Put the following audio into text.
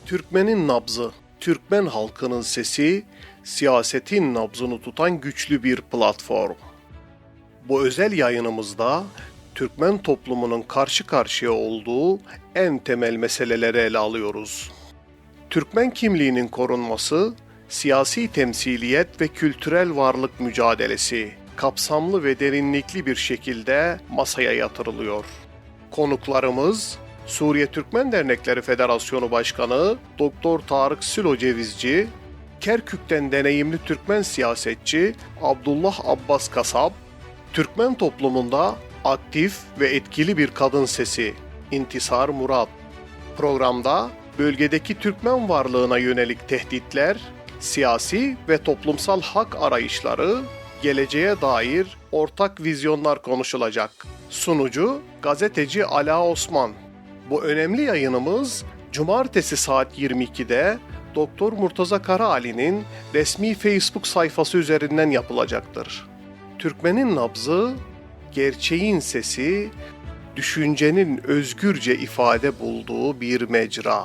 Türkmenin nabzı, Türkmen halkının sesi, siyasetin nabzını tutan güçlü bir platform. Bu özel yayınımızda Türkmen toplumunun karşı karşıya olduğu en temel meseleleri ele alıyoruz. Türkmen kimliğinin korunması, siyasi temsiliyet ve kültürel varlık mücadelesi kapsamlı ve derinlikli bir şekilde masaya yatırılıyor. Konuklarımız Suriye Türkmen Dernekleri Federasyonu Başkanı Doktor Tarık Sülo Cevizci, Kerkük'ten deneyimli Türkmen siyasetçi Abdullah Abbas Kasap, Türkmen toplumunda aktif ve etkili bir kadın sesi İntisar Murat. Programda bölgedeki Türkmen varlığına yönelik tehditler, siyasi ve toplumsal hak arayışları, geleceğe dair ortak vizyonlar konuşulacak. Sunucu gazeteci Ala Osman. Bu önemli yayınımız Cumartesi saat 22'de Doktor Murtaza Karaali'nin resmi Facebook sayfası üzerinden yapılacaktır. Türkmenin nabzı, gerçeğin sesi, düşüncenin özgürce ifade bulduğu bir mecra.